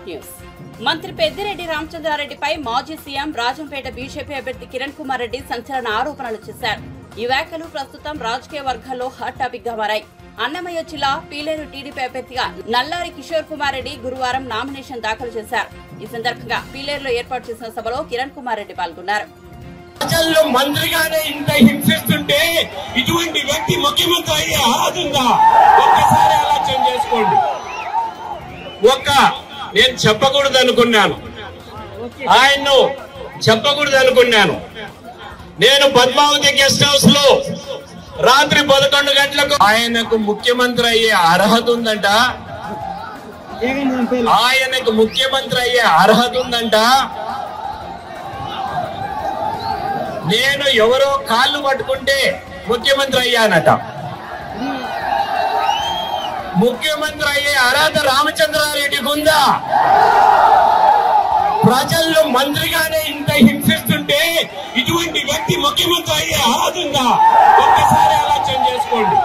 Hot news. మంత్రి పెద్దిరెడ్డి రామచంద్రారెడ్డిపై మాజీ CM Rajampet BJP అభ్యర్థి కిరణ్ కుమార్ రెడ్డి సంచలన ఆరోపణలు చేశారు. ఈ వ్యాఖ్యలు ప్రస్తుతం రాజకీయ వర్గాల్లో హాట్ టాపిక్ గా మారాయి. అన్నమయ్య జిల్లా పీలేరు టీడీపీ అభ్యర్థిగా నల్లారి కిషోర్ కుమార్ రెడ్డి గురువారం నామినేషన్ దాఖలు చేశారు. ఈ సందర్భంగా పీలేరులో ఏర్పాటు చేసిన సభలో కిరణ్ కుమార్ రెడ్డి పాల్గొన్నారు. ప్రజల్లో మంత్రిగానే ఇంత హింసిస్తుంటే ఇటువంటి వ్యక్తి ముఖ్యమంత్రి అయ్యే అర్హత ఒక్కసారి ఆలోచన చేసుకోండి. నేను చెప్పకూడదు అనుకున్నాను, ఆయన్ను చెప్పకూడదు అనుకున్నాను. నేను పద్మావతి గెస్ట్ హౌస్ లో రాత్రి 11 గంటలకు ఆయనకు ముఖ్యమంత్రి అయ్యే అర్హత ఉందంట, ఆయనకు ముఖ్యమంత్రి అయ్యే అర్హత ఉందంట. నేను ఎవరో కాళ్ళు పట్టుకుంటే ముఖ్యమంత్రి అయ్యానట. ముఖ్యమంత్రి అయ్యే అర్హత రామచంద్రారెడ్డికి ఉందా? ప్రజల్లో మంత్రిగానే ఇంత హింసిస్తుంటే ఇటువంటి వ్యక్తి ముఖ్యమంత్రి అయ్యే అర్హత ఉందా? ఒక్కసారి ఆలోచన చేసుకోండి.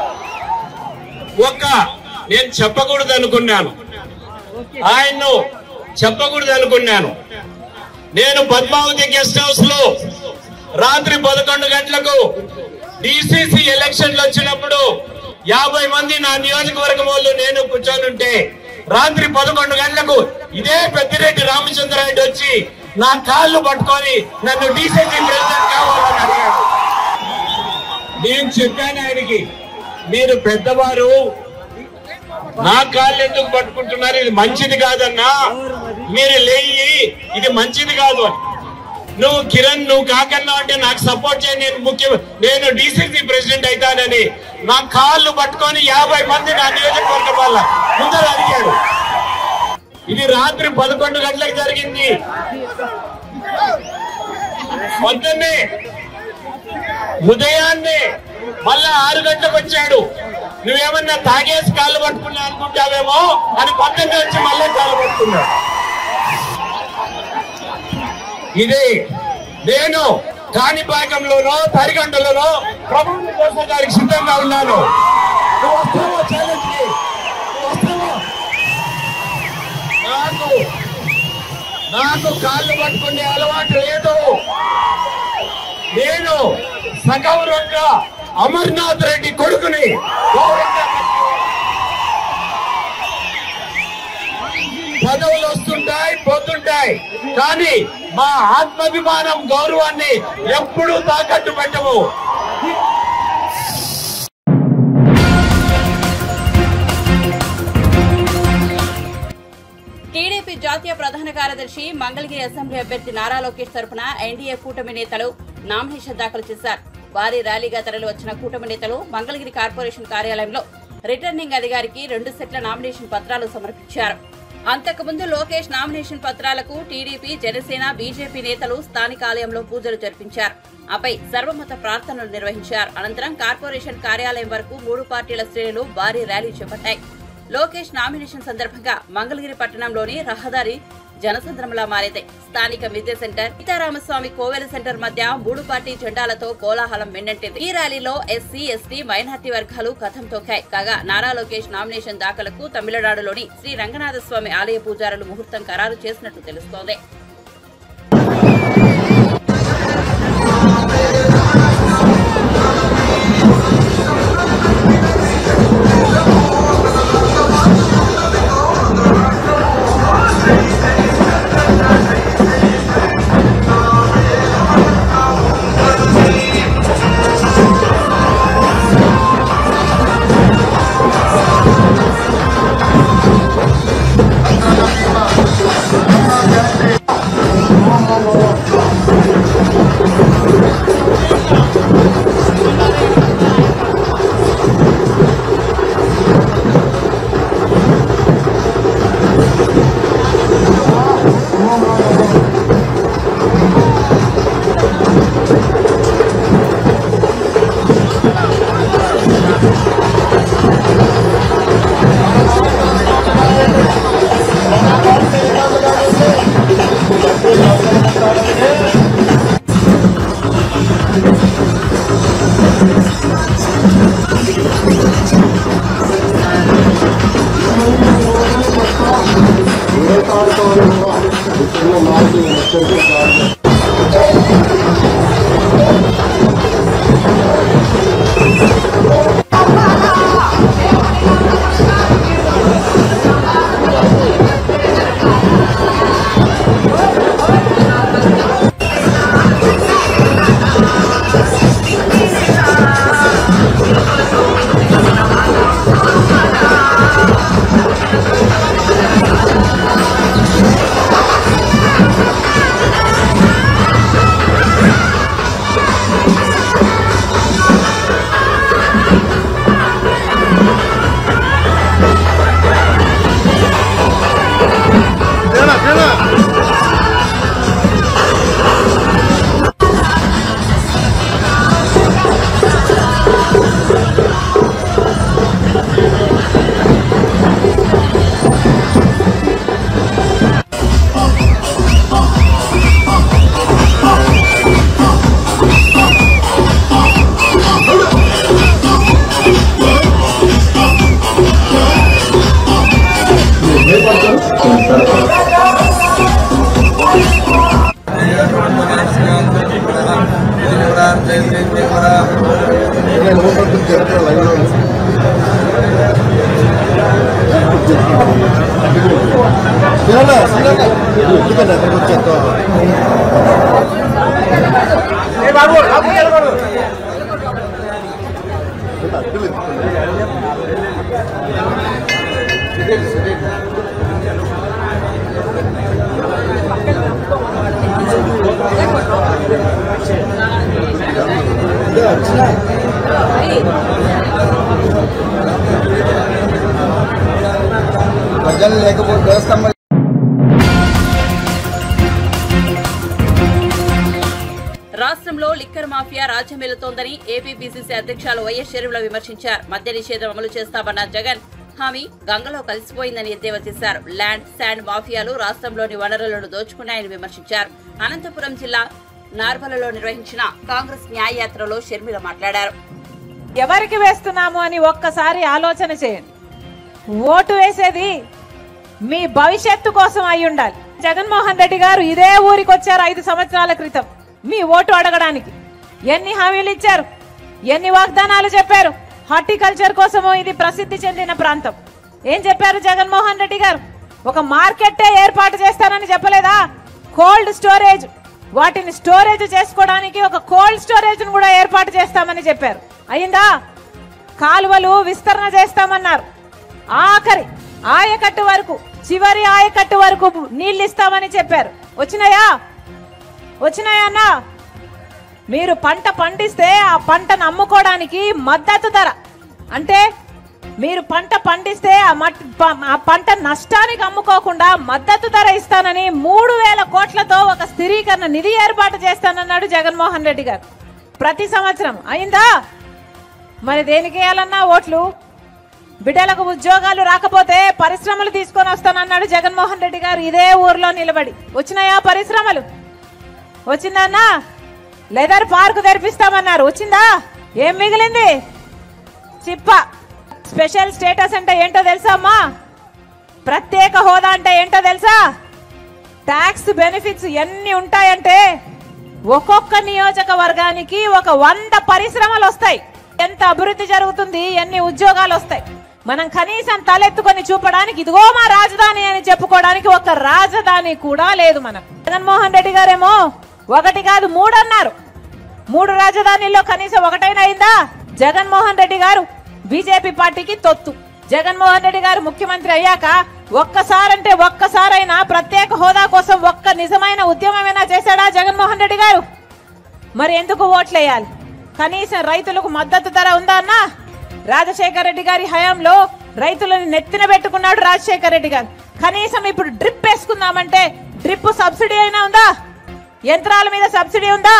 నేను చెప్పకూడదు అనుకున్నాను, ఆయన్ను చెప్పకూడదు అనుకున్నాను. నేను పద్మావతి గెస్ట్ హౌస్ లో రాత్రి 11 గంటలకు డిసిసి ఎలక్షన్లు వచ్చినప్పుడు 50 మంది నా నియోజకవర్గం వాళ్ళు నేను కూర్చొని రాత్రి 11 గంటలకు ఇదే పెద్దిరెడ్డి రామచంద్రారెడ్డి వచ్చి నా కాళ్ళు పట్టుకొని నన్ను డిసిసి ప్రెసిడెంట్ కావాలని అడిగాడు. నేను చెప్పాను ఆయనకి, మీరు పెద్దవారు, నా కాళ్ళు ఎందుకు పట్టుకుంటున్నారు, ఇది మంచిది కాదన్నా, మీరు లేయి, ఇది మంచిది కాదు అని. నువ్వు కిరణ్ నువ్వు కాకన్నా అంటే నాకు సపోర్ట్ చేయి, నేను డిసిసి ప్రెసిడెంట్ అవుతానని నా కాళ్ళు పట్టుకొని 50 మంది నా నియోజకవర్గం వల్ల ముందర అడిగాడు. ఇది రాత్రి 11 గంటలకు జరిగింది. పొద్దున్నే ఉదయాన్నే మళ్ళా 6 గంటలకు వచ్చాడు. నువ్వేమన్నా తాగేసి కాళ్ళు పట్టుకున్నా అనుకుంటావేమో అని పొద్దున్నే వచ్చి మళ్ళీ కాళ్ళు పట్టుకున్నాడు. ఇదే నేను కాణిపాకంలోనో తరిగంటలోనో ప్రభుత్వం కోసం దానికి సిద్ధంగా ఉన్నాను. నువ్వు వస్తావో ఛాలెంజ్ నాకు కాళ్ళు పట్టుకునే అలవాటు లేదు. నేను సగౌరవంగా అమర్నాథ్ రెడ్డి కొడుకుని పదవులు వస్తుంటాయి పోతుంటాయి, కానీ మా ఆత్మాభిమానం గౌరవాన్ని ఎప్పుడూ తాకట్టు పెట్టము. టీడీపీ జాతీయ ప్రధాన కార్యదర్శి మంగళగిరి అసెంబ్లీ అభ్యర్థి నారా లోకేష్ తరఫున ఎన్డీఏ కూటమి నేతలు నామినేషన్ దాఖలు చేశారు. భారీ ర్యాలీగా తరలి వచ్చిన కూటమి నేతలు మంగళగిరి కార్పొరేషన్ కార్యాలయంలో రిటర్నింగ్ అధికారికి 2 సెట్ల నామినేషన్ పత్రాలు సమర్పించారు. అంతకుముందు లోకేష్ నామినేషన్ పత్రాలకు టీడీపీ, జనసేన, బీజేపీ నేతలు స్థానిక ఆలయంలో పూజలు జరిపించారు. ఆపై సర్వమత ప్రార్థనలు నిర్వహించారు. అనంతరం కార్పొరేషన్ కార్యాలయం వరకు 3 పార్టీల శ్రేణులు భారీ ర్యాలీ చేపట్టాయి. లోకేష్ నామినేషన్ సందర్భంగా మంగళగిరి పట్టణంలోని రహదారి జనసంద్రంలా మారింది. స్థానిక మిద్దె సెంటర్, సీతారామస్వామి కోవెల సెంటర్ మధ్య 3 పార్టీ జెండాలతో కోలాహలం మిన్నంటింది. ఈ ర్యాలీలో ఎస్సీ, ఎస్టీ, మైనార్టీ వర్గాలు కథం తొక్కాయి. కాగా నారా లోకేష్ నామినేషన్ దాఖలకు తమిళనాడులోని శ్రీ రంగనాథస్వామి ఆలయ పూజారులు ముహూర్తం ఖరారు చేసినట్టు తెలుస్తోంది. రాష్ట్రంలో లిక్కర్ మాఫియా రాజ్యమేలుతోందని ఏపీపీసీసీ అధ్యక్షులు వైఎస్ షర్మిల విమర్శించారు. మద్య నిషేధం అమలు చేస్తామన్న జగన్ హామీ గంగలో కలిసిపోయిందని ఎద్దేవా చేశారు. ల్యాండ్ శాండ్ మాఫియాలు రాష్ట్రంలోని వనరులను దోచుకున్నాయని విమర్శించారు. అనంతపురం జిల్లా నార్బలలో నిర్వహించిన కాంగ్రెస్ న్యాయయాత్రలో షర్మిల మాట్లాడారు. ఎవరికి వేస్తున్నాము అని ఒక్కసారి ఆలోచన చేయండి. ఓటు వేసేది మీ భవిష్యత్తు కోసం అయి ఉండాలి. జగన్మోహన్ రెడ్డి గారు ఇదే ఊరికి వచ్చారు 5 సంవత్సరాల క్రితం మీ ఓటు అడగడానికి. ఎన్ని హామీలు ఇచ్చారు, ఎన్ని వాగ్దానాలు చెప్పారు. హార్టికల్చర్ కోసము ఇది ప్రసిద్ధి చెందిన ప్రాంతం. ఏం చెప్పారు జగన్మోహన్ రెడ్డి గారు? ఒక మార్కెట్టే ఏర్పాటు చేస్తానని చెప్పలేదా? కోల్డ్ స్టోరేజ్, వాటిని స్టోరేజ్ చేసుకోవడానికి ఒక కోల్డ్ స్టోరేజ్ ను కూడా ఏర్పాటు చేస్తామని చెప్పారు. అయిందా? కాలువలు విస్తరణ చేస్తామన్నారు. ఆఖరి ఆయకట్టు వరకు, చివరి ఆయకట్టు వరకు నీళ్లు ఇస్తామని చెప్పారు. వచ్చినాయా? వచ్చినాయన్నా? మీరు పంట పండిస్తే ఆ పంటను అమ్ముకోవడానికి మద్దతు ధర, అంటే మీరు పంట పండిస్తే ఆ పంట నష్టానికి అమ్ముకోకుండా మద్దతు ధర ఇస్తానని 3000 కోట్లతో ఒక స్థిరీకరణ నిధి ఏర్పాటు చేస్తానన్నాడు జగన్మోహన్ రెడ్డి గారు. ప్రతి సంవత్సరం అయిందా? మరి దేనికి వేయాలన్నా ఓట్లు? బిడ్డలకు ఉద్యోగాలు రాకపోతే పరిశ్రమలు తీసుకొని వస్తానన్నాడు జగన్మోహన్ రెడ్డి గారు ఇదే ఊర్లో నిలబడి. వచ్చినాయా పరిశ్రమలు? వచ్చిందన్నా? లెదర్ పార్క్ తెరిపిస్తామన్నారు. వచ్చిందా? ఏం మిగిలింది? చిప్ప. స్పెషల్ స్టేటస్ అంటే ఏంటో తెలుసా అమ్మా? ప్రత్యేక హోదా అంటే ఏంటో తెలుసా? ట్యాక్స్ బెనిఫిట్స్ ఎన్ని ఉంటాయంటే ఒక్కొక్క నియోజకవర్గానికి ఒక 100 పరిశ్రమలు వస్తాయి. ఎంత అభివృద్ధి జరుగుతుంది, ఎన్ని ఉద్యోగాలు వస్తాయి. మనం కనీసం తలెత్తుకొని చూపడానికి ఇదిగో మా రాజధాని అని చెప్పుకోవడానికి ఒక రాజధాని కూడా లేదు మనకు. జగన్మోహన్ రెడ్డి గారేమో 1 కాదు 3 అన్నారు. 3 రాజధానిలో కనీసం ఒకటైనా అయిందా? జగన్మోహన్ రెడ్డి గారు బీజేపీ పార్టీకి తొత్తు. జగన్మోహన్ రెడ్డి గారు ముఖ్యమంత్రి అయ్యాక ఒక్కసారంటే ఒక్కసారైనా ప్రత్యేక హోదా కోసం ఒక్క నిజమైన ఉద్యమమైనా చేశాడా జగన్మోహన్ రెడ్డి గారు? మరి ఎందుకు ఓట్లేయాలి? కనీసం రైతులకు మద్దతు ధర ఉందా అన్నా? రాజశేఖర రెడ్డి గారి హయాంలో రైతులను నెత్తిన పెట్టుకున్నాడు రాజశేఖర రెడ్డి గారు. కనీసం ఇప్పుడు డ్రిప్ వేసుకుందామంటే డ్రిప్ సబ్సిడీ అయినా ఉందా? యంత్రాల మీద సబ్సిడీ ఉందా?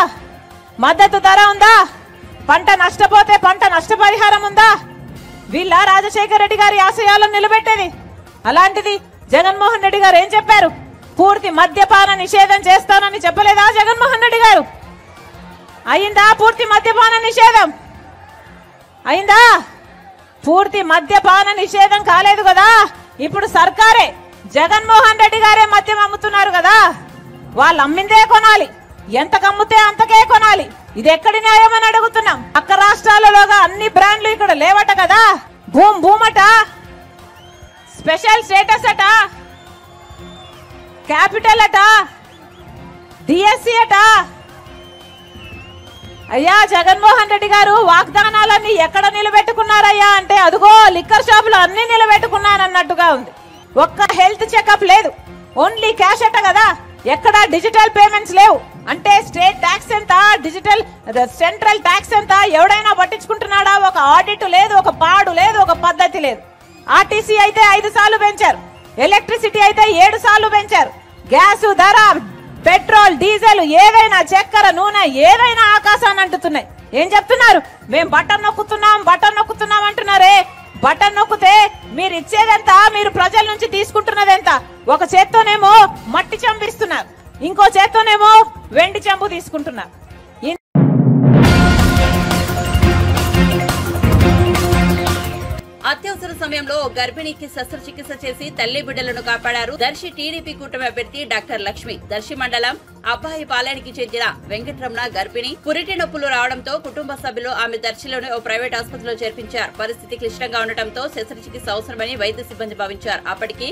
మద్దతు ధర ఉందా? పంట నష్టపోతే పంట నష్టపరిహారం ఉందా? వీళ్ళ రాజశేఖర రెడ్డి గారి ఆశయాలను నిలబెట్టేది. అలాంటిది జగన్మోహన్ రెడ్డి గారు ఏం చెప్పారు? పూర్తి మద్యపాన నిషేధం చేస్తానని చెప్పలేదా జగన్మోహన్ రెడ్డి గారు? అయిందా పూర్తి మద్యపాన నిషేధం? అయిందా? పూర్తి మద్యపాన నిషేధం కాలేదు కదా. ఇప్పుడు సర్కారే, జగన్మోహన్ రెడ్డి గారే మద్యం అమ్ముతున్నారు కదా. వాళ్ళు అమ్మిందే కొనాలి, ఎంత కమ్ముతే అంతకే కొనాలి. ఇది ఎక్కడి న్యాయం అని అడుగుతున్నాం. పక్క రాష్ట్రాలలోగా అన్ని బ్రాండ్లు ఇక్కడ లేవట కదా. భూమట, స్పెషల్ స్టేటస్ అట, క్యాపిటల్ అట, డిఎస్సి అట. అయ్యా జగన్మోహన్ రెడ్డి గారు వాగ్దానాలన్నీ ఎక్కడ నిలబెట్టుకున్నారయ్యా అంటే అదిగో లిక్కర్ షాపులు అన్ని నిలబెట్టుకున్నానన్నట్టుగా ఉంది. ఒక్క హెల్త్ చెకప్ లేదు, ఓన్లీ క్యాష్ అట కదా. ఎక్కడ డిజిటల్ పేమెంట్స్ లేవు. అంటే స్టేట్ ట్యాక్స్ ఎంత, డిజిటల్ సెంట్రల్ ట్యాక్స్ ఎంత ఎవడైనా పట్టించుకుంటున్నాడా? ఒక ఆడిట్ లేదు, ఒక పాడు లేదు, ఒక పద్ధతి లేదు. ఆర్టీసీ అయితే 5 సార్లు పెంచారు, ఎలక్ట్రిసిటీ అయితే 7 సార్లు పెంచారు. గ్యాస్ ధర, పెట్రోల్, డీజిల్, ఏదైనా చక్కెర, నూనె ఏదైనా ఆకాశాన్ని అంటున్నాయి. ఏం చెప్తున్నారు? మేము బటన్ నొక్కుతున్నాం అంటున్నారే. బటన్ నొక్కితే మీరు ఇచ్చేదెంత, మీరు ప్రజల నుంచి తీసుకుంటున్నదెంత? ఒక చేత్తోనేమో మట్టి చంపిస్తున్నారు, ఇంకో చేత్తోనేమో వెండి చెంబు తీసుకుంటున్నారు. అత్యవసర సమయంలో గర్భిణికి శస్త్రచికిత్స చేసి తల్లి బిడ్డలను కాపాడారు దర్శి టీడీపీ కూటమి అభ్యర్థి డాక్టర్ లక్ష్మి. దర్శి మండలం అబ్బాయి పాలెనికి చెందిన వెంకటరమణ గర్భిణి పురిటి నొప్పులు రావడంతో కుటుంబ సభ్యులు ఆమె దర్శిలోని ఓ ప్రైవేట్ ఆసుపత్రిలో చేర్పించారు. పరిస్థితి క్లిష్టంగా ఉండటంతో శస్త్రచికిత్స అవసరమని వైద్య సిబ్బంది భావించారు. అప్పటికి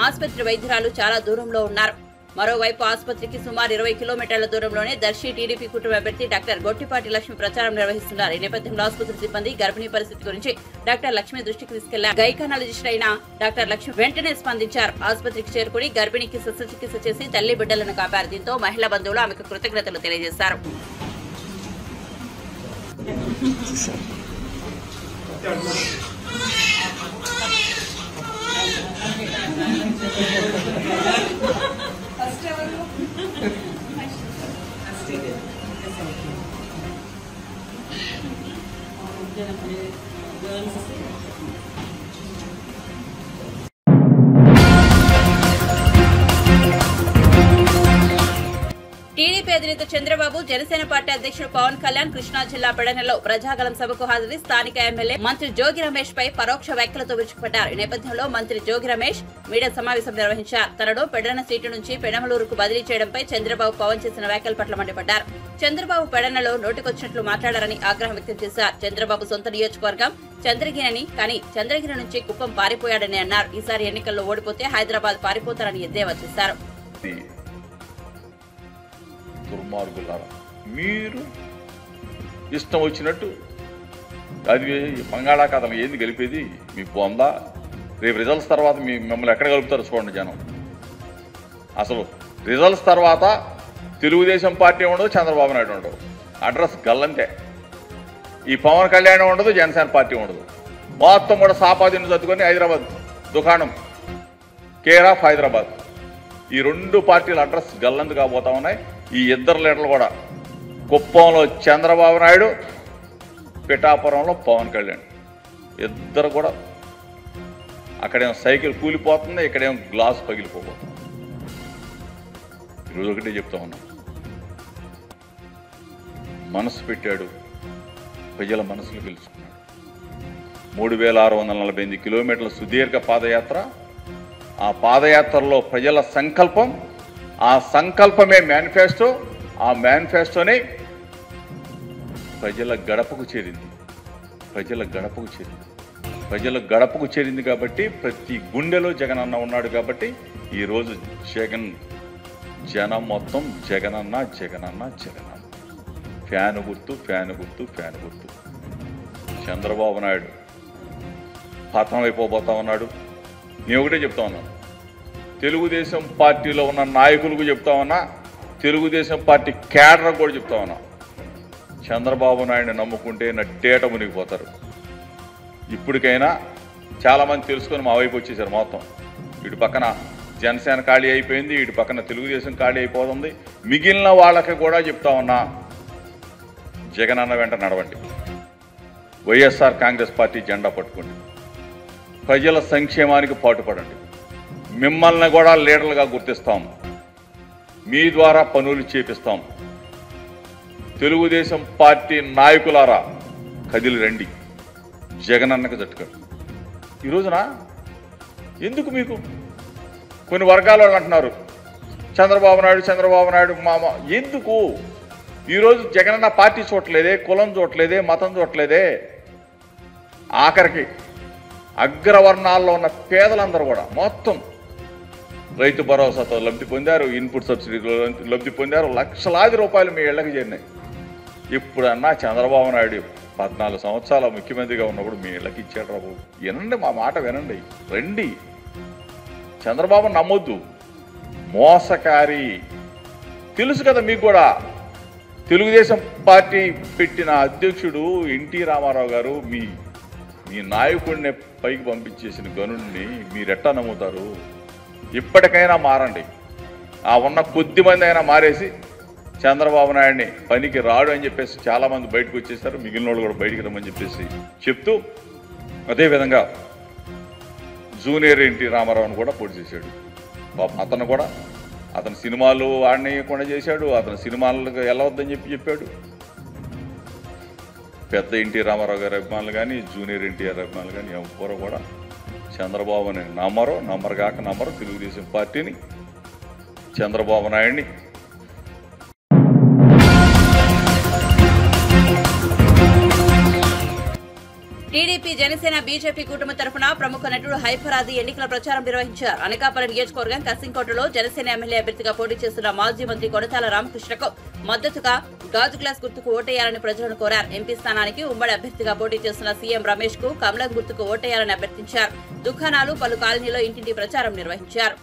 ఆసుపత్రి వైద్యురాలు చాలా దూరంలో ఉన్నారు. మరోవైపు ఆసుపత్రికి సుమారు 20 కిలోమీటర్ల దూరంలోనే దర్శి టీడీపీ కూటమి అభ్యర్థి డాక్టర్ గొట్టిపాటి లక్ష్మి ప్రచారం నిర్వహిస్తున్నారు. ఈ నేపథ్యంలో ఆసుపత్రి సిబ్బంది గర్భిణీ పరిస్థితి గురించి డాక్టర్ లక్ష్మి దృష్టికి తీసుకెళ్లారు. గైనకాలజిస్ట్ అయిన డాక్టర్ లక్ష్మి వెంటనే స్పందించారు. ఆసుపత్రికి చేరుకుని గర్భిణికి శస్త్రచికిత్స చేసి తల్లి బిడ్డలను కాపారు. దీంతో మహిళా బంధువులు ఆమెకు కృతజ్ఞతలు తెలియజేశారు. టీడీపీ అధినేత చంద్రబాబు, జనసేన పార్టీ అధ్యక్షుడు పవన్ కళ్యాణ్ కృష్ణా జిల్లా పెడనలో ప్రజాగలం సభకు హాజరై స్థానిక ఎమ్మెల్యే మంత్రి జోగి రమేష్ పై పరోక్ష వ్యాఖ్యలతో విరుచుకుపడ్డారు. ఈ నేపథ్యంలో మంత్రి జోగి రమేష్ మీడియా సమావేశం నిర్వహించారు. తనను పెడన సీటు నుంచి పెనమలూరుకు బదిలీ చేయడంపై చంద్రబాబు, పవన్ చేసిన వ్యాఖ్యల పట్ల మండిపడ్డారు. చంద్రబాబు పెడనలో నోటికొచ్చినట్లు మాట్లాడారని ఆగ్రహం వ్యక్తం చేశారు. చంద్రబాబు సొంత నియోజకవర్గం చంద్రగిరిని, కానీ చంద్రగిరి నుంచి కుప్పం పారిపోయాడని అన్నారు. ఈసారి ఎన్నికల్లో ఓడిపోతే హైదరాబాద్ పారిపోతారని ఎద్దేవా చేశారు. దుర్మార్గులారా, మీరు ఇష్టం వచ్చినట్టు అది బంగాళాఖాతం ఏంది గెలిపేది? మీకు పొందా? రేపు రిజల్ట్స్ తర్వాత మిమ్మల్ని ఎక్కడ కలుపుతారు చూడండి జనం. అసలు రిజల్ట్స్ తర్వాత తెలుగుదేశం పార్టీ ఉండదు, చంద్రబాబు నాయుడు ఉండదు, అడ్రస్ గల్లంతే. ఈ పవన్ కళ్యాణ్ ఉండదు, జనసేన పార్టీ ఉండదు. మొత్తం కూడా సాపాదిని చదువుకొని హైదరాబాద్ దుకాణం, కేర్ ఆఫ్ హైదరాబాద్. ఈ రెండు పార్టీల అడ్రస్ గల్లందు కాబోతా ఉన్నాయి. ఈ ఇద్దరు లీడర్లు కూడా కుప్పంలో చంద్రబాబు నాయుడు, పిఠాపురంలో పవన్ కళ్యాణ్, ఇద్దరు కూడా అక్కడేమో సైకిల్ కూలిపోతుంది, ఇక్కడేమో గ్లాస్ పగిలిపోతుంది. ఈరోజు ఒకటే చెప్తా ఉన్నాం, మనసు పెట్టాడు, ప్రజల మనసులు గెలుచుకున్నాడు. 3648 కిలోమీటర్ల సుదీర్ఘ పాదయాత్ర. ఆ పాదయాత్రలో ప్రజల సంకల్పం, ఆ సంకల్పమే మేనిఫెస్టో. ఆ మేనిఫెస్టోని ప్రజల గడపకు చేరింది. ప్రజల గడపకు చేరింది కాబట్టి ప్రతి గుండెలో జగన్ అన్న ఉన్నాడు. కాబట్టి ఈరోజు జనం మొత్తం జగనన్న జగనన్న జగనన్న. ఫ్యాను గుర్తు. చంద్రబాబు నాయుడు పతనం అయిపోబోతా ఉన్నాడు. నేను ఒకటే చెప్తా ఉన్నాను, తెలుగుదేశం పార్టీలో ఉన్న నాయకులకు చెప్తా ఉన్నా, తెలుగుదేశం పార్టీ క్యాడర్ కూడా చెప్తా ఉన్నా, చంద్రబాబు నాయుడిని నమ్ముకుంటే నట్టేట మునిగిపోతారు. ఇప్పటికైనా చాలామంది తెలుసుకొని మా వైపు వచ్చేసారు. మొత్తం ఇటు పక్కన జనసేన ఖాళీ అయిపోయింది, ఇటు పక్కన తెలుగుదేశం ఖాళీ అయిపోతుంది. మిగిలిన వాళ్ళకి కూడా చెప్తా ఉన్నా, జగనన్న వెంట నడవండి, వైఎస్ఆర్ కాంగ్రెస్ పార్టీ జెండా పట్టుకోండి, ప్రజల సంక్షేమానికి పాటుపడండి. మిమ్మల్ని కూడా లీడర్లుగా గుర్తిస్తాం, మీ ద్వారా పనులు చేపిస్తాం. తెలుగుదేశం పార్టీ నాయకులారా కదిలి రండి, జగనన్నకు జట్టుకండి. ఈ రోజున ఎందుకు మీకు కొన్ని వర్గాల వాళ్ళు అంటున్నారు చంద్రబాబు నాయుడు మామ. ఎందుకు ఈరోజు జగనన్న పార్టీ చూడలేదే, కులం చూడలేదే, మతం చూడలేదే. ఆఖరికి అగ్రవర్ణాల్లో ఉన్న పేదలందరూ కూడా మొత్తం రైతు భరోసాతో లబ్ధి పొందారు, ఇన్పుట్ సబ్సిడీలో లబ్ధి పొందారు. లక్షలాది రూపాయలు మీ ఇళ్లకు చేరినాయి. ఇప్పుడన్నా చంద్రబాబు నాయుడు 14 సంవత్సరాల ముఖ్యమంత్రిగా ఉన్నప్పుడు మీ ఇళ్లకి ఇచ్చాడు రాబు. వినండి, మా మాట వినండి, రండి. చంద్రబాబు నమ్మొద్దు, మోసకారి. తెలుసు కదా మీకు కూడా. తెలుగుదేశం పార్టీ పెట్టిన అధ్యక్షుడు ఎన్టీ రామారావు గారు మీ నాయకుడిని పైకి పంపించేసిన గనుడిని మీరెట్టా నమ్ముతారు? ఇప్పటికైనా మారండి. ఆ ఉన్న కొద్ది మంది అయినా మారేసి చంద్రబాబు నాయుడిని పనికి రాడు అని చెప్పేసి చాలామంది బయటకు వచ్చేసారు. మిగిలిన వాళ్ళు కూడా బయటికి రమ్మని చెప్పేసి చెప్తూ, అదేవిధంగా జూనియర్ ఎన్టీ రామారావుని కూడా పొడి చేశాడు. అతను కూడా అతని సినిమాలు ఆడనీయకుండా చేశాడు, అతని సినిమాలకు వెళ్ళవద్దని చెప్పాడు. పెద్ద ఎన్టీ రామారావు గారి అభిమానులు కానీ జూనియర్ ఎన్టీఆర్ అభిమానులు కానీ ఎవరు కూడా చంద్రబాబుని నమ్మరు కాక నమ్మరు. తెలుగుదేశం పార్టీని, చంద్రబాబు నాయుడిని టీడీపీ, జనసేన, బీజేపీ కూటమి తరఫున ప్రముఖ నటుడు హైపరాది ఎన్నికల ప్రచారం నిర్వహించారు. అనకాపల్లి నియోజకవర్గం కసింకోటలో జనసేన ఎమ్మెల్యే అభ్యర్థిగా పోటీ చేస్తున్న మాజీ మంత్రి కొనతాల రామకృష్ణకు మద్దతుగా గాజు గ్లాస్ గుర్తుకు ఓటేయాలని ప్రజలను కోరారు. ఎంపీ స్థానానికి ఉమ్మడి అభ్యర్థిగా పోటీ చేస్తున్న సీఎం రమేష్ కు కమలం గుర్తుకు ఓటేయాలని అభ్యర్థించారు. దుకాణాలు, పలు కాలనీలో ఇంటింటి ప్రచారం నిర్వహించారు.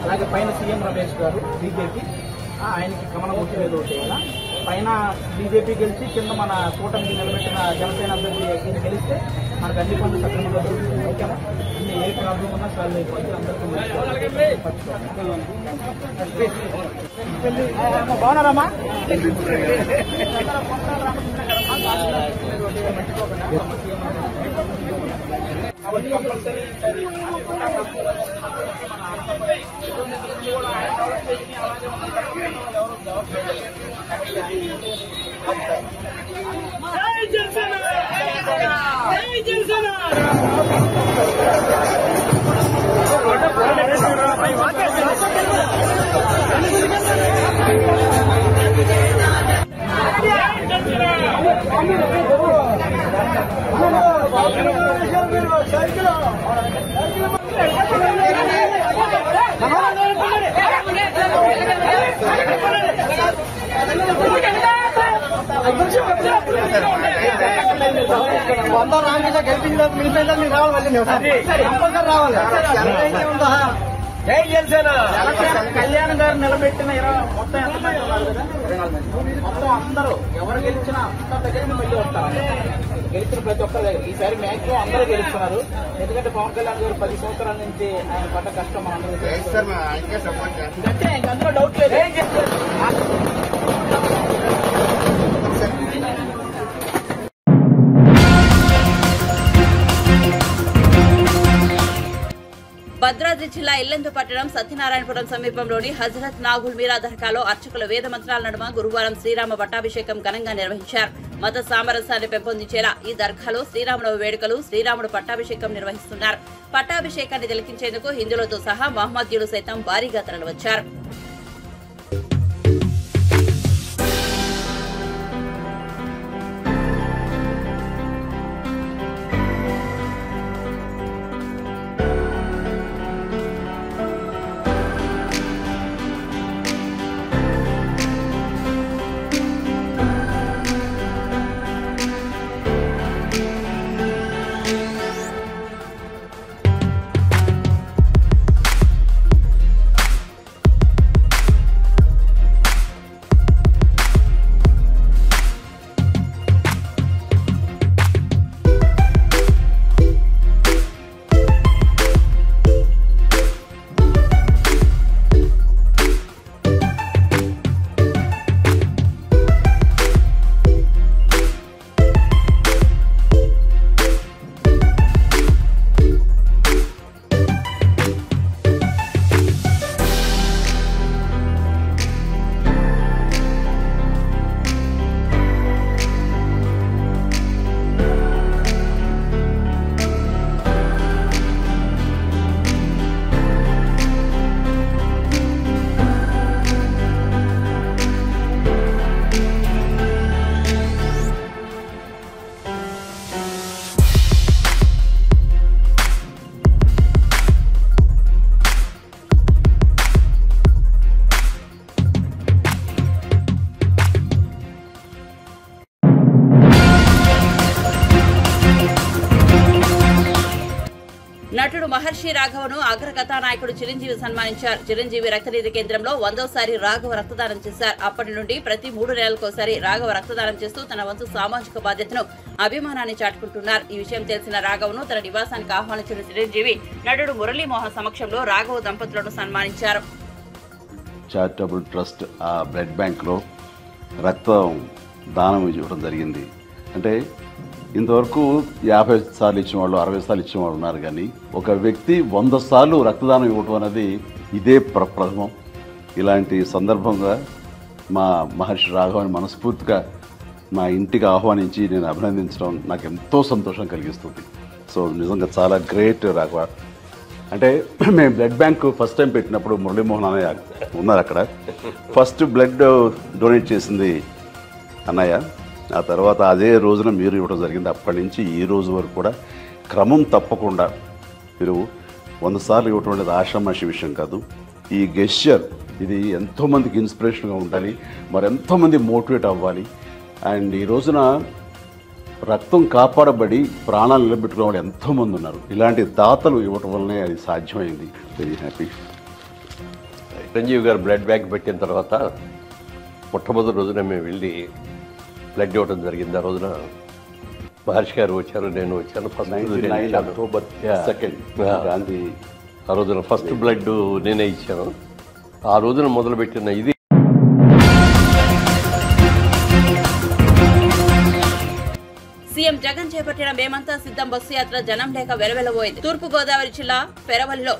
అలాగే పైన సీఎం రమేష్ గారు బీజేపీ, ఆయనకి కమలం గుర్తు మీద ఓటేయాలా. పైన బీజేపీ గెలిచి కింద మన కూటమికి నిలబెట్టిన జనసేన అభ్యర్థి గెలిస్తే మనకు అన్ని పనులు సక్రమంగా దొరుకుతుంది. ఓకేనా, అన్ని ఏ ప్రాబ్లం ఉన్నా సాల్వ్ అయిపోతుంది. అందరికీ బాగున్నారమ్మా? కళ్యాణ్ గారు నిలబెట్టిన మొత్తం ఎంతమంది ఉన్నారు కదా, మొత్తం అందరూ ఎవరు గెలిచినా అందరి దగ్గర మళ్ళీ వస్తారు. గెలిచిన ప్రతి ఒక్కరి దగ్గర ఈసారి మ్యాక్సిమం అందరూ గెలుస్తున్నారు. ఎందుకంటే పవన్ కళ్యాణ్ గారు 10 సంవత్సరాల నుంచి ఆయన పడ్డ కష్టం మనందరూ అందులో డౌట్ లేదు. భద్రాద్రి జిల్లా ఇల్లందు పట్టణం సత్యనారాయణపురం సమీపంలోని హజరత్ నాగుల్ మీరా దర్గాలో అర్చకుల వేద మంత్రాల నడుమ గురువారం శ్రీరామ పట్టాభిషేకం ఘనంగా నిర్వహించారు. మత సామరస్యాన్ని పెంపొందించేలా ఈ దర్గాలో శ్రీరామనవమి వేడుకలు, శ్రీరాముడు పట్టాభిషేకం నిర్వహిస్తున్నారు. పట్టాభిషేకాన్ని తిలకించేందుకు హిందువులతో సహా మహమ్మదీయులు సైతం భారీగా తరలివచ్చారు. నటుడు మహర్షి రాఘవను అగ్ర కథానాయకుడు చిరంజీవి సన్మానించారు. చిరంజీవి రక్తనిధి కేంద్రంలో 100వసారి రాఘవ రక్తదానం చేశారు. అప్పటి నుండి ప్రతి 3 నెలలకోసారి రాఘవ రక్తదానం చేస్తూ తన వంతు సామాజిక బాధ్యతను, అభిమానాన్ని చాటుకుంటున్నారు. ఈ విషయం తెలిసిన రాఘవను తన నివాసానికి ఆహ్వానించిన చిరంజీవి నటుడు మురళీమోహన్ సమక్షంలో రాఘవ దంపతులను సన్మానించారు. చారిటబుల్ ట్రస్ట్ ఆ బ్లడ్ బ్యాంక్లో రక్తం దానం ఇవ్వడం జరిగింది. అంటే ఇంతవరకు 50 సార్లు ఇచ్చిన వాళ్ళు, 60 సార్లు ఇచ్చిన వాళ్ళు ఉన్నారు. కానీ ఒక వ్యక్తి 100 సార్లు రక్తదానం ఇవ్వడం అనేది ఇదే ప్రథమం. ఇలాంటి సందర్భంగా మా మహర్షి రాఘవని మనస్ఫూర్తిగా మా ఇంటికి ఆహ్వానించి నేను అభినందించడం నాకు ఎంతో సంతోషం కలిగిస్తుంది. సో నిజంగా చాలా గ్రేట్ రాఘవ. అంటే మేము బ్లడ్ బ్యాంక్ ఫస్ట్ టైం పెట్టినప్పుడు మురళీమోహన్ అన్నయ్య ఉన్నారు అక్కడ. ఫస్ట్ బ్లడ్ డొనేట్ చేసింది అన్నయ్య. ఆ తర్వాత అదే రోజున మీరు ఇవ్వడం జరిగింది. అప్పటి నుంచి ఈ రోజు వరకు కూడా క్రమం తప్పకుండా మీరు 100 సార్లు ఇవ్వటం అనేది ఆషామాషి విషయం కాదు. ఈ గెస్చర్ ఇది ఎంతోమందికి ఇన్స్పిరేషన్గా ఉండాలి, మరెంతోమంది మోటివేట్ అవ్వాలి. అండ్ ఈ రోజున రక్తం కాపాడబడి ప్రాణాలు నిలబెట్టుకునే వాళ్ళు ఎంతోమంది ఉన్నారు. ఇలాంటి దాతలు ఇవ్వటం వల్లనే అది సాధ్యమైంది. Very happy. చిరంజీవి గారు బ్లడ్ బ్యాంక్ పెట్టిన తర్వాత మొట్టమొదటి రోజున మేము వెళ్ళి బ్లడ్ ఇవ్వడం జరిగింది. ఆ రోజున మహర్షి గారు వచ్చారు, నేను వచ్చాను. అక్టోబర్ 2 గాంధీ ఆ రోజున ఫస్ట్ బ్లడ్ నేనే ఇచ్చాను. ఆ రోజున మొదలుపెట్టిన ఇది సీఎం జగన్ చేపట్టిన మేమంతా సిద్ధం బస్సు యాత్ర జనం లేక వెలవెలబోయింది. తూర్పు గోదావరి జిల్లా పెరవలిలో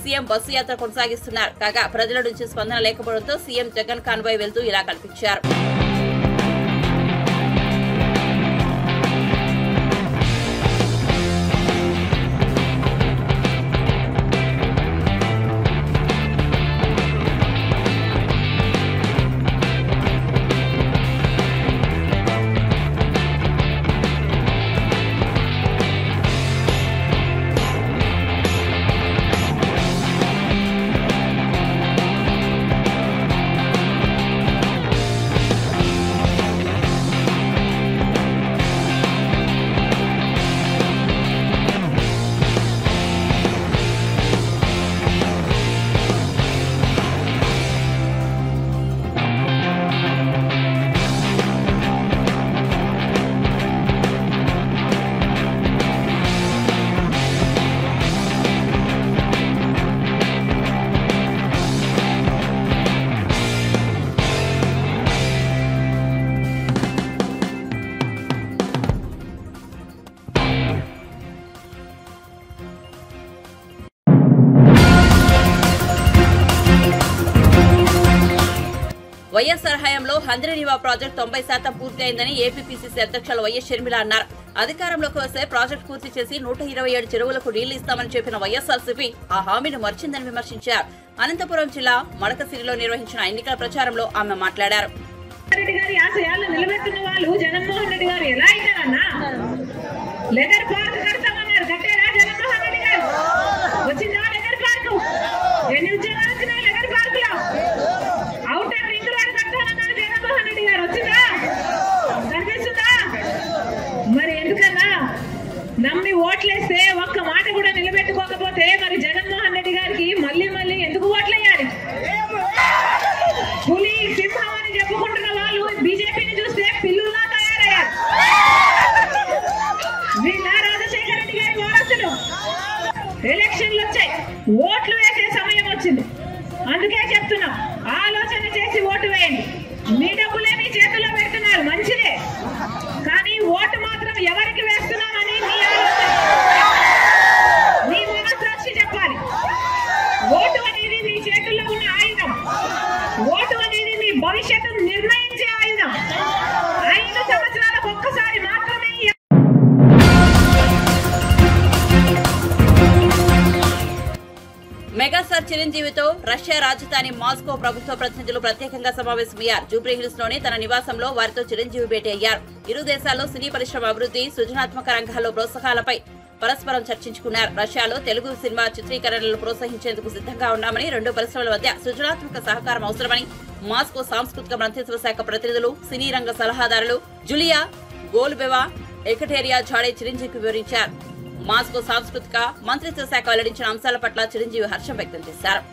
సీఎం బస్సు యాత్ర కొనసాగిస్తున్నారు. కాగా ప్రజల నుంచి స్పందన లేకపోవడంతో సీఎం జగన్ కాన్వాయ్ వెళ్తూ ఇలా కల్పించారు. వైఎస్ఆర్ హయాంలో హంద్రీనివా ప్రాజెక్టు 90% పూర్తి అయిందని ఏపీపీసీసీ అధ్యక్షులు వైఎస్ షర్మిల అన్నారు. అధికారంలోకి వస్తే ప్రాజెక్టు పూర్తి చేసి 127 చెరువులకు నీళ్లు ఇస్తామని చెప్పిన వైఎస్ఆర్సీపీ ఆ హామీని మర్చిందని విమర్శించారు. అనంతపురం జిల్లా మడకసిరిలో నిర్వహించిన ఎన్నికల ప్రచారంలో ఆమె మాట్లాడారు. జగన్మోహన్ రెడ్డి గారు ఎలా అయినారన్నా లెదర్ పార్క్ కడతామన్నారు, కట్టారా జగన్మోహన్ రెడ్డి గారు? వచ్చిందా లెదర్ పార్క్? ఎన్ని ఉద్యోగాలు వచ్చినాయి లెదర్ పార్క్ లో? అవుటర్ రింగ్ రోడ్ కట్టాలన్నారు జగన్మోహన్ రెడ్డి గారు, వచ్చిందా? కనిపిస్తుందా? మరి ఎందుకన్నా నమ్మి ఓట్లేస్తే ఒక్క మాట కూడా నిలబెట్టుకోకపోతే మరి జగన్మోహన్ రెడ్డి గారికి మళ్ళీ మళ్ళీ ఎందుకు ఓట్లేయాలి? పులి సింహం అని చెప్పుకుంటున్న వాళ్ళు బీజేపీని చూస్తే పిల్లుల్లా తయారయ్యారు. వీళ్ళ రాజశేఖర రెడ్డి గారి వారసులు. ఎలక్షన్లు వచ్చాయి, ఓట్లు వేసే సమయం వచ్చింది. అందుకే చెప్తున్నాం, ఆలోచన చేసి ఓటు వేయండి. మీ డబ్బులే మీ చేతుల్లో పెడుతున్నారు, మంచిదే. కానీ ఓటు మాత్రం ఎవరికి వేస్తున్నామని మీ ఆలోచన, మీ మనస్సాక్షి చెప్పాలి. ఓటు అనేది మీ చేతుల్లో ఉన్న ఆయుధం. ఓటు అనేది మీ భవిష్యత్తును నిర్ణయించే ఆయుధం. 5 సంవత్సరాలకు ఒక్కసారి మాత్రమే. మెగాస్టార్ చిరంజీవితో రష్యా రాజధాని మాస్కో ప్రభుత్వ ప్రతినిధులు ప్రత్యేకంగా సమావేశమయ్యారు. జూబ్లీహిల్స్ లోని తన నివాసంలో వారితో చిరంజీవి భేటీ అయ్యారు. ఇరు దేశాల్లో సినీ పరిశ్రమ అభివృద్ధి, సృజనాత్మక రంగాల్లో ప్రోత్సాహాలపై పరస్పరం చర్చించుకున్నారు. రష్యాలో తెలుగు సినిమా చిత్రీకరణలను ప్రోత్సహించేందుకు సిద్ధంగా ఉన్నామని, 2 పరిశ్రమల మధ్య సృజనాత్మక సహకారం అవసరమని మాస్కో సాంస్కృతిక మంత్రిత్వ శాఖ ప్రతినిధులు, సినీ రంగ సలహాదారులు జులియా గోల్బెవా, ఎకటేరియా ఝాడే చిరంజీవికి వివరించారు. మాస్కో సాంస్కృతిక మంత్రిత్వ శాఖ వెల్లడించిన అంశాల పట్ల చిరంజీవి హర్షం వ్యక్తం చేశారు.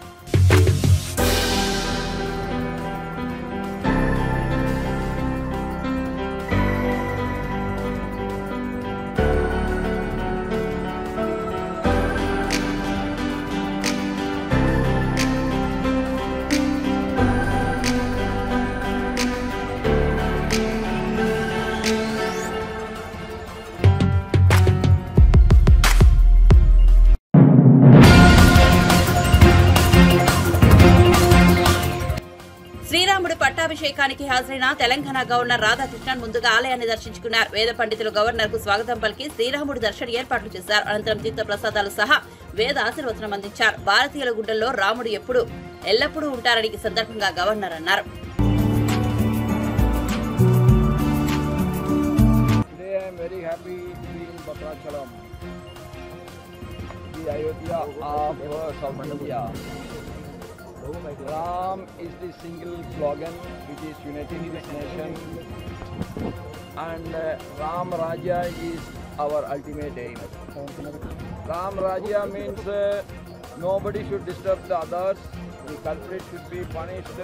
శ్రీరాముడి పట్టాభిషేకానికి హాజరైన తెలంగాణ గవర్నర్ రాధాకృష్ణన్ ముందుగా ఆలయాన్ని దర్శించుకున్నారు. వేద పండితులు గవర్నర్ కు స్వాగతం పలికి శ్రీరాముడి దర్శన ఏర్పాట్లు చేశారు. అనంతరం తీర్థ ప్రసాదాలు సహా వేద ఆశీర్వచనం అందించారు. భారతీయుల గుండెల్లో రాముడు ఎల్లప్పుడూ ఉంటారని ఈ సందర్భంగా గవర్నర్ అన్నారు. Ram is the single slogan which is uniting this nation, and Ram Rajya is our ultimate aim. Ram Rajya means nobody should disturb the others, the culprit should be punished,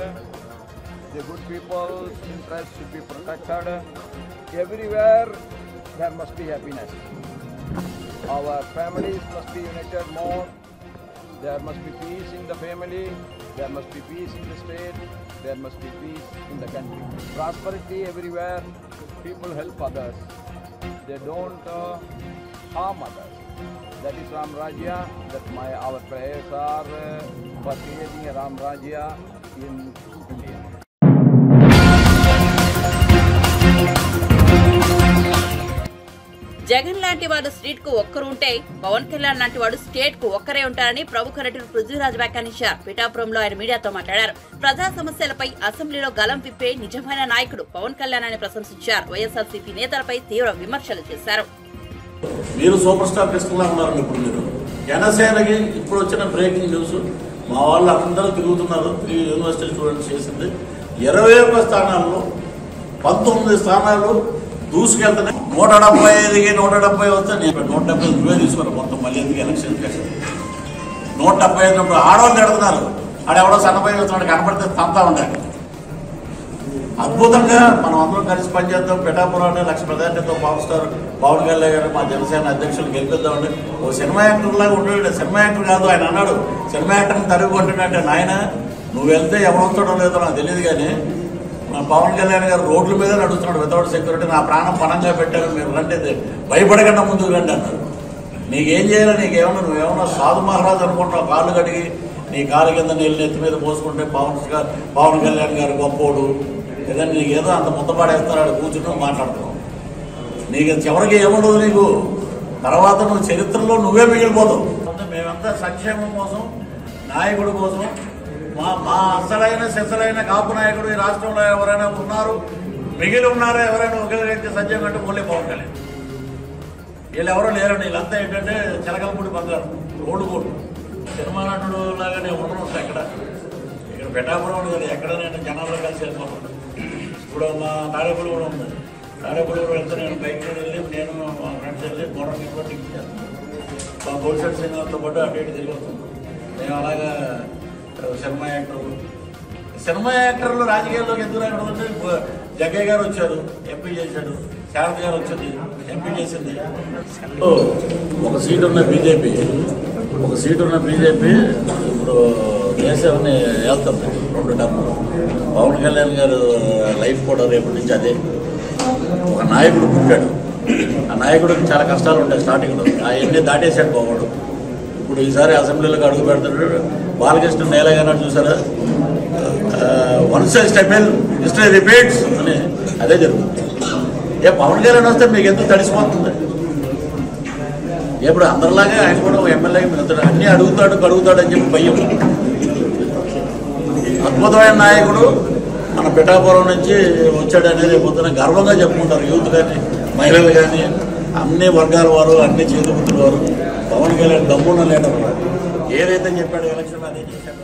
the good people's interests should be protected. Everywhere there must be happiness. Our families must be united more. There must be peace in the family, there must be peace in the state, there must be peace in the country. Prosperity everywhere, people help others, they don't harm others. That is Ram Rajya, our prayers are for creating a Ram Rajya in India. Jagan లాంటి వాడు street కు ఒక్కరు ఉంటే పవన్ కళ్యాణ్ లాంటి వాడు state కు ఒక్కరే ఉంటారని ప్రముఖ నటుడు పృథ్వీరాజ్ వ్యాఖ్యానించారు. పిఠాపురంలో ఆయన మీడియాతో మాట్లాడారు. ప్రజా సమస్యలపై అసెంబ్లీలో గలం విప్పే నిజమైన నాయకుడు పవన్ కళ్యాణ్ అని ప్రశంసించారు. వైఎస్ఆర్సీపీ నేతలపై తీవ్ర విమర్శలు చేశారు. మీరు సూపర్ స్టార్ కృష్ణలా ఉన్నారు. ఇప్పుడు మీరు జనసేనకి ఇప్పుడు వచ్చిన బ్రేకింగ్ న్యూస్, మా వాళ్ళు అందరూ తిరుగుతున్నారు. 3 యూనివర్సిటీ స్టూడెంట్స్ చేసింది 21 స్థానాల్లో 19 స్థానాలు దూసుకెళ్తున్నాయి. 175కి 170 వస్తే నేను 170 నువ్వే తీసుకున్నాను మొత్తం. మళ్ళీ ఎందుకు ఎలక్షన్ చేశాను? 175 ఆడవాళ్ళు ఎడుతున్నారు. ఆడెవడో సన్నపై వస్తున్నాడు, కనపడితే తంతా ఉండాలి. అద్భుతంగా మనం అందరం కలిసి పనిచేద్దాం. పిఠాపురాన్ని 1,00,000 మెజార్టీతో పవర్ స్టార్ పవన్ కళ్యాణ్ గారు మా జనసేన అధ్యక్షులు గెలిపిద్దామండి. ఓ సినిమా యాక్టర్ లాగా ఉండేవాడు. సినిమా యాక్టర్ కాదు ఆయన అన్నాడు. సినిమా యాక్టర్ని తరుగు కొంటున్నట్టే నాయన నువ్వు వెళ్తే ఎవరొస్తాడో లేదో నాకు తెలియదు, కానీ మా పవన్ కళ్యాణ్ గారు రోడ్ల మీద నడుస్తున్నాడు వితౌట్ సెక్యూరిటీ. నా ప్రాణం పణంగా పెట్టారు, మీరు రండి భయపడకుండా ముందుకు రండి అన్నారు. నీకేం చేయాలి? నీకేమన్నా నువ్వేమన్నా సాధు మహారాజు అనుకుంటున్నావు? కాళ్ళు కడిగి నీ కాలు కింద నీళ్ళు నెత్తి మీద పోసుకుంటే పవన్ కళ్యాణ్ గారు గొప్పోడు ఏదైనా నీకేదో అంత ముద్దపాడేస్తున్నాడు, కూర్చుని మాట్లాడుతున్నావు. నీకు చివరికి ఏముండదు నీకు. తర్వాత నువ్వు చరిత్రలో నువ్వే మిగిలిపోతావు. మేమంతా సంక్షేమం కోసం, నాయకుడి కోసం, మా అసలైన సిసలైన కాపు నాయకుడు ఈ రాష్ట్రంలో ఎవరైనా ఉన్నారు, మిగిలి ఉన్నారో ఎవరైనా ఒకే వ్యక్తి సత్యం కంటే ఓన్లీ పవన్ కళ్యాణ్. వీళ్ళు ఎవరో లేరండి. వీళ్ళంతా ఏంటంటే చిలకలపూడి బంగారు రోడ్డు కోడు సినిమా నటుడు లాగా నేను ఉండను ఎక్కడ. ఇక్కడ పిఠాపురం కదా, ఎక్కడ నేను జనాల్లో కలిసి వెళ్ళిపోతాను. ఇప్పుడు మా తాడేపల్లి కూడా ఉంది. తాడేపల్లి కూడా వెళ్తే నేను బైక్ మీద వెళ్ళి నేను మా ఫ్రెండ్స్ వెళ్ళి గొడవ టికెట్ చేస్తాను. మా గోల్సెట్ సింగర్తో పాటు అటు ఇటు తిరిగి వస్తాం. మేము అలాగా సినిమా యాక్టర్లు రాజకీయాల్లోకి ఎందుకు రాకూడదంటే జగ్గయ్య గారు వచ్చారు, ఎంపీ చేశాడు. శారద గారు వచ్చింది, ఎంపీ చేసింది. ఒక సీటు ఉన్న బీజేపీ ఇప్పుడు దేశాన్ని వెళ్తుంది 2 టర్ములు. పవన్ కళ్యాణ్ గారు లైఫ్ కూడా రేపటి నుంచి అదే. ఒక నాయకుడు పుట్టాడు, ఆ నాయకుడికి చాలా కష్టాలు ఉంటాయి స్టార్టింగ్లో. అవన్నీ దాటేశాడు బాగుడు. ఇప్పుడు ఈసారి అసెంబ్లీలోకి అడుగు పెడుతున్నాడు. బాలకృష్ణ నేలగానే చూసారా, వన్స్ స్టెప్ హిస్టరీ రిపీట్స్ అని అదే జరుగుతుంది. పవన్ కళ్యాణ్ వస్తే మీకు ఎందుకు తడిసిపోతుంది? ఇప్పుడు అందరిలాగే ఆయన కూడా ఎమ్మెల్యే అన్నీ అడుగుతాడు అని చెప్పి భయం. అద్భుతమైన నాయకుడు మన పిఠాపురం నుంచి వచ్చాడు అనేది పొద్దున గర్వంగా చెప్పుకుంటారు యూత్ కానీ మహిళలు కానీ అన్ని వర్గాల వారు, అన్ని చేతివృత్తుల వారు. పవన్ కళ్యాణ్ దమ్మున లీడర్ ఏదైతే చెప్పాడు ఎలక్షన్ అదే చేశాడు.